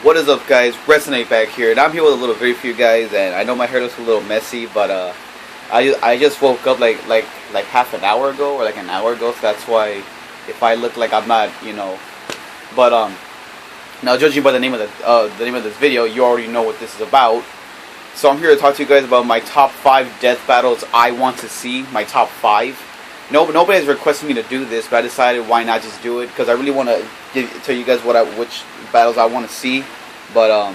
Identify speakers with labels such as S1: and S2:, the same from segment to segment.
S1: What is up, guys? REKLEZ98 back here, and I'm here with a little video for you guys. And I know my hair looks a little messy, but I just woke up like half an hour ago or like an hour ago, so that's why if I look like I'm not, But now judging by the name of this video, you already know what this is about. So I'm here to talk to you guys about my top 5 death battles I want to see. My top 5. Nobody has requested me to do this, but I decided why not just do it, because I really want to tell you guys which battles I want to see. But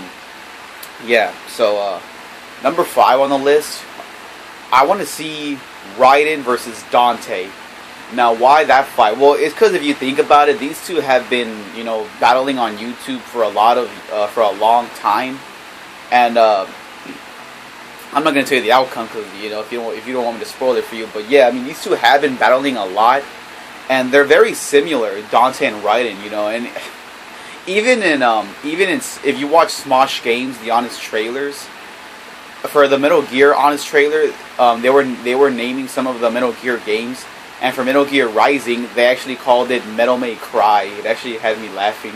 S1: yeah. So number 5 on the list, I want to see Raiden versus Dante. Now, why that fight? Well, it's because if you think about it, these two have been battling on YouTube for a long time, and I'm not gonna tell you the outcome because if you don't want me to spoil it for you. But yeah, I mean, these two have been battling a lot, and they're very similar, Dante and Raiden. And even in if you watch Smosh Games, the Honest trailers for the Metal Gear Honest trailer, they were naming some of the Metal Gear games, and for Metal Gear Rising, they actually called it Metal May Cry. It actually had me laughing.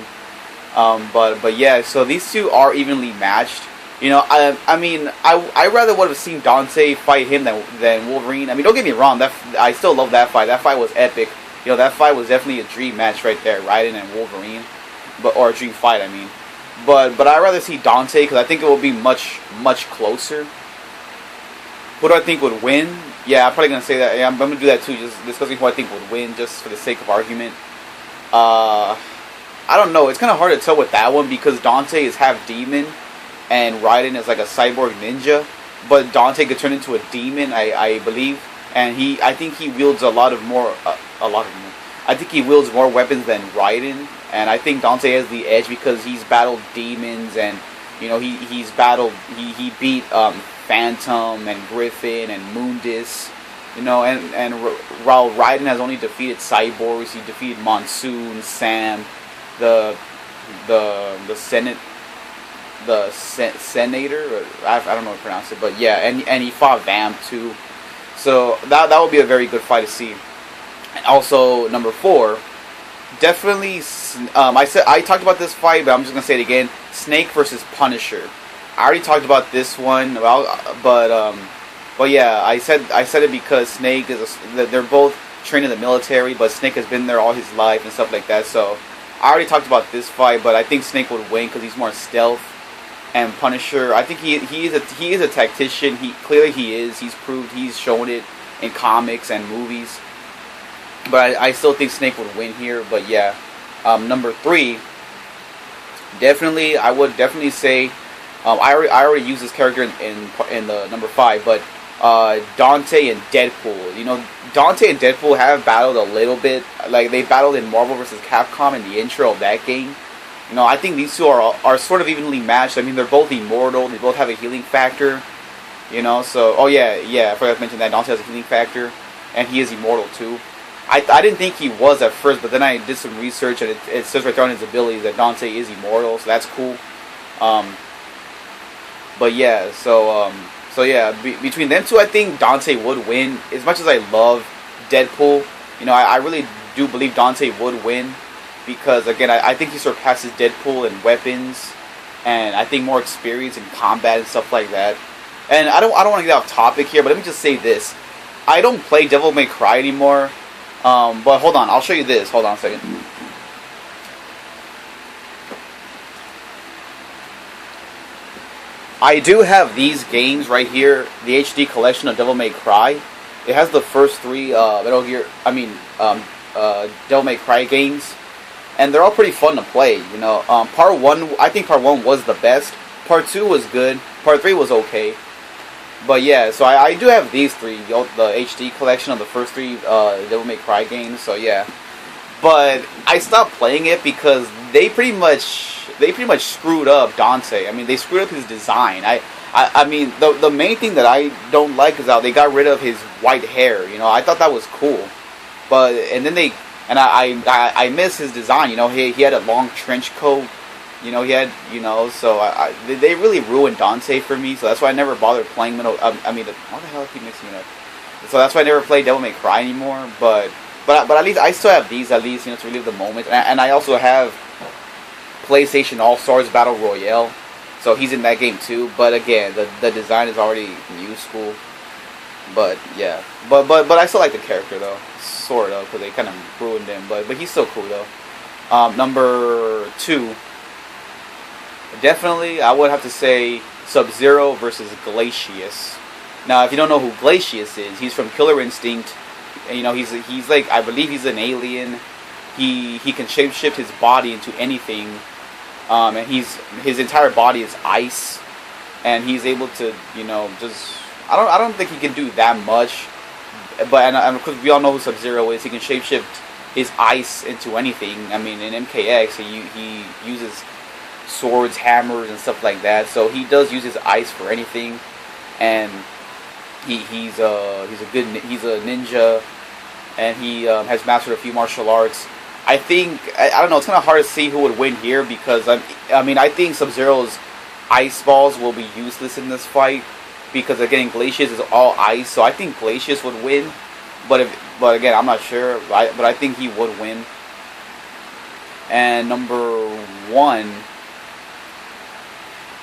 S1: But yeah, so these two are evenly matched. I mean, I rather would have seen Dante fight him than Wolverine. I mean, don't get me wrong, I still love that fight. That fight was epic. That fight was definitely a dream match right there, Raiden and Wolverine, or a dream fight, I mean. But I'd rather see Dante because I think it will be much closer. Who do I think would win? Yeah, I'm probably gonna say that. Yeah, I'm gonna do that too, just discussing who I think would win, just for the sake of argument. I don't know. It's kind of hard to tell with that one because Dante is half demon, and Raiden is like a cyborg ninja, but Dante could turn into a demon, I believe, and I think he wields a lot more. I think he wields more weapons than Raiden, and I think Dante has the edge because he's battled demons, and he beat Phantom and Griffin and Mundus, and while Raiden has only defeated cyborgs, he defeated Monsoon, Sam, the Senate. The Senator, I don't know how to pronounce it, but yeah, and he fought Vamp too, so that would be a very good fight to see. And also number 4, definitely. I talked about this fight, but I'm just gonna say it again: Snake versus Punisher. I already talked about this one, but yeah, I said it because Snake they're both trained in the military, but Snake has been there all his life and stuff like that. So I already talked about this fight, but I think Snake would win because he's more stealth. And Punisher, I think he is a tactician. He is. He's proved. He's shown it in comics and movies. But I still think Snake would win here. But yeah, number 3, definitely, I would definitely say, I already used this character in the number 5, but Dante and Deadpool. Dante and Deadpool have battled a little bit. Like, they battled in Marvel vs. Capcom in the intro of that game. I think these two are sort of evenly matched. I mean, they're both immortal. They both have a healing factor. So... Oh, yeah, I forgot to mention that. Dante has a healing factor. And he is immortal, too. I didn't think he was at first, but then I did some research, and it says right there on his abilities that Dante is immortal, so that's cool. But yeah, so yeah, between them two, I think Dante would win. As much as I love Deadpool, I really do believe Dante would win. Because again, I think he surpasses Deadpool in weapons, and I think more experience in combat and stuff like that. And I don't want to get off topic here, but let me just say this: I don't play Devil May Cry anymore. But hold on, I'll show you this. Hold on a second. I do have these games right here, the HD collection of Devil May Cry. It has the first 3 Devil May Cry games. And they're all pretty fun to play, Part 1, I think Part 1 was the best. Part 2 was good. Part 3 was okay. But yeah, so I do have these 3, the HD collection of the first 3 Devil May Cry games. So yeah, but I stopped playing it because they pretty much screwed up Dante. I mean, they screwed up his design. I mean, the main thing that I don't like is how they got rid of his white hair. I thought that was cool, and I miss his design. He had a long trench coat. He had, so they really ruined Dante for me. So that's why I never bothered playing what the hell I keep mixing it up? So that's why I never played Devil May Cry anymore. But at least I still have these, to relive the moment. And I also have PlayStation All Stars Battle Royale, so he's in that game too. But again, the design is already new school. But yeah, but I still like the character though, sort of, because they kind of ruined him. But he's still cool though. Number 2, definitely I would have to say Sub-Zero versus Glacius. Now, if you don't know who Glacius is, he's from Killer Instinct. And, you know, he's like, I believe he's an alien. He can shapeshift his body into anything, and his entire body is ice, and he's able to, you know, just I don't think he can do that much, but and because we all know who Sub-Zero is, he can shapeshift his ice into anything. I mean, in MKX, he uses swords, hammers, and stuff like that. So he does use his ice for anything, and he's a ninja, and he has mastered a few martial arts. I think I don't know. It's kind of hard to see who would win here because I mean I think Sub-Zero's ice balls will be useless in this fight because again Glacius is all ice, so I think Glacius would win. But again I'm not sure. But I think he would win. And number 1,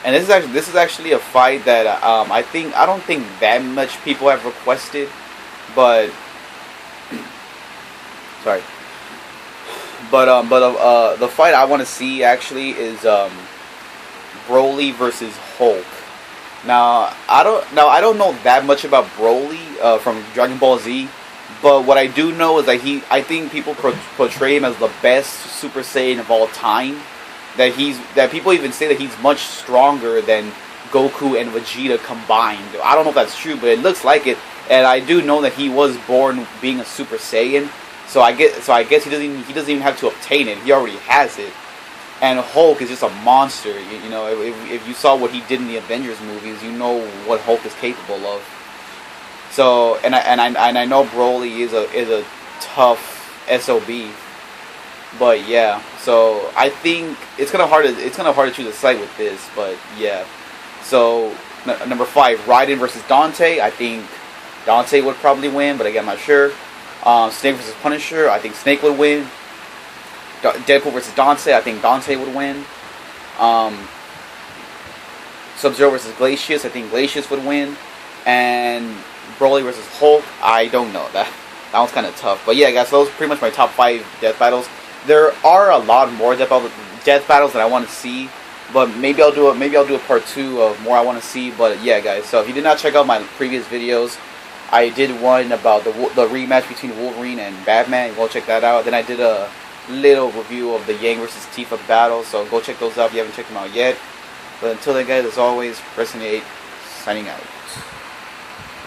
S1: and this is actually a fight that I don't think that much people have requested, but sorry. But the fight I want to see actually is Broly versus Hulk. Now I don't know that much about Broly from Dragon Ball Z, but what I do know is that I think people portray him as the best Super Saiyan of all time. That people even say that he's much stronger than Goku and Vegeta combined. I don't know if that's true, but it looks like it. And I do know that he was born being a Super Saiyan. So I guess he doesn't even have to obtain it. He already has it. And Hulk is just a monster. You know, if you saw what he did in the Avengers movies, you know what Hulk is capable of. So and I know Broly is a tough SOB. But yeah, so I think it's kind of hard to choose a side with this. But yeah, so number 5, Raiden versus Dante. I think Dante would probably win, but again I'm not sure. Snake versus Punisher, I think Snake would win. Deadpool versus Dante, I think Dante would win. Sub-Zero versus Glacius, I think Glacius would win. And Broly versus Hulk, I don't know. That one's kind of tough. But yeah, guys, so those are pretty much my top 5 death battles. There are a lot more death battles that I want to see, but maybe I'll do a part 2 of more I want to see. But yeah, guys, so if you did not check out my previous videos, I did one about the rematch between Wolverine and Batman. Go check that out. Then I did a little review of the Yang versus Tifa battle, so go check those out if you haven't checked them out yet. But until then, guys, as always, REKLEZ98 signing out.